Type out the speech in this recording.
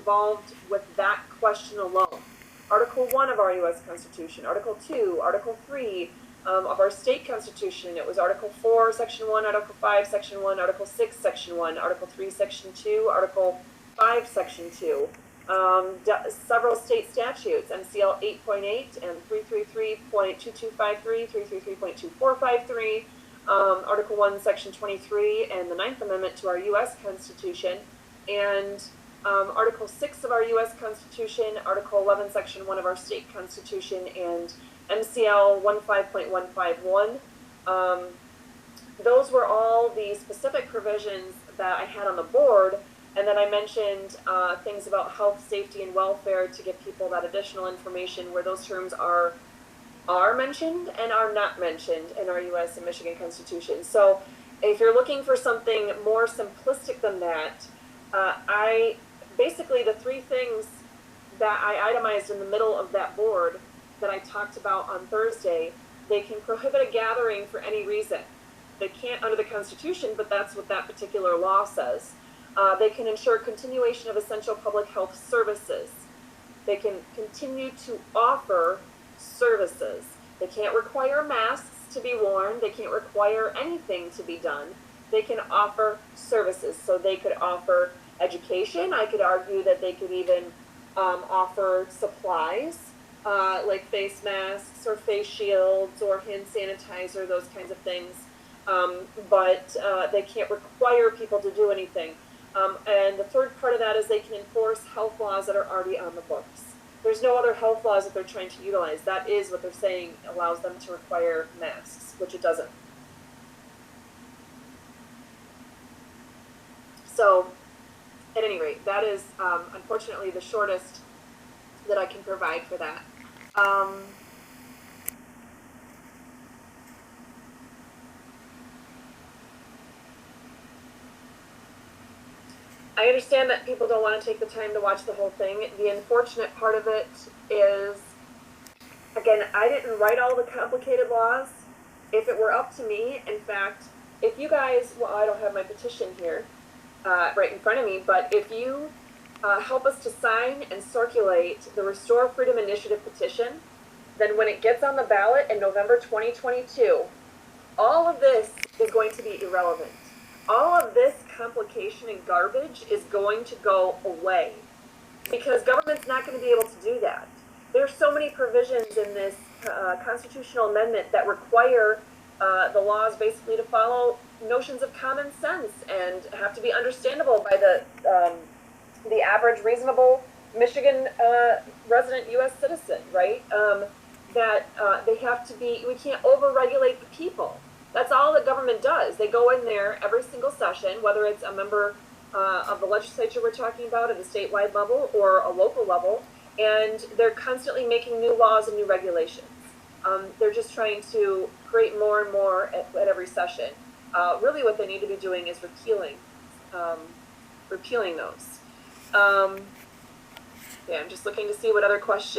involved with that question alone. Article 1 of our U.S. Constitution, Article 2, Article 3 of our state constitution. It was Article 4, Section 1, Article 5, Section 1, Article 6, Section 1, Article 3, Section 2, Article 5, Section 2. Several state statutes, MCL 8.8 and 333.2253, 333.2453, Article 1, Section 23, and the 9th Amendment to our U.S. Constitution, and Article 6 of our U.S. Constitution, Article 11, Section 1 of our state constitution, and MCL 15.151. Those were all the specific provisions that I had on the board. And then I mentioned things about health, safety, and welfare to give people that additional information where those terms are mentioned and are not mentioned in our U.S. and Michigan Constitution. So if you're looking for something more simplistic than that, basically the three things that I itemized in the middle of that board that I talked about on Thursday, they can prohibit a gathering for any reason. They can't under the Constitution, but that's what that particular law says. They can ensure continuation of essential public health services. They can continue to offer services. They can't require masks to be worn. They can't require anything to be done. They can offer services. So they could offer education. I could argue that they could even offer supplies like face masks or face shields or hand sanitizer, those kinds of things. But they can't require people to do anything. And the third part of that is they can enforce health laws that are already on the books. There's no other health laws that they're trying to utilize. That is what they're saying allows them to require masks, which it doesn't. So, at any rate, that is unfortunately the shortest that I can provide for that. I understand that people don't want to take the time to watch the whole thing. The unfortunate part of it is, again, I didn't write all the complicated laws. If it were up to me, in fact, if you guys, well, I don't have my petition here right in front of me, but if you help us to sign and circulate the Restore Freedom Initiative petition, then when it gets on the ballot in November 2022, all of this is going to be irrelevant. All of this complication and garbage is going to go away because government's not going to be able to do that. There's so many provisions in this constitutional amendment that require the laws basically to follow notions of common sense and have to be understandable by the average reasonable Michigan resident U.S. citizen, right? That they have to be, we can't overregulate the people. That's all the government does. They go in there every single session, whether it's a member of the legislature we're talking about at a statewide level or a local level, and they're constantly making new laws and new regulations. They're just trying to create more and more at every session. Really what they need to be doing is repealing those. Yeah, I'm just looking to see what other questions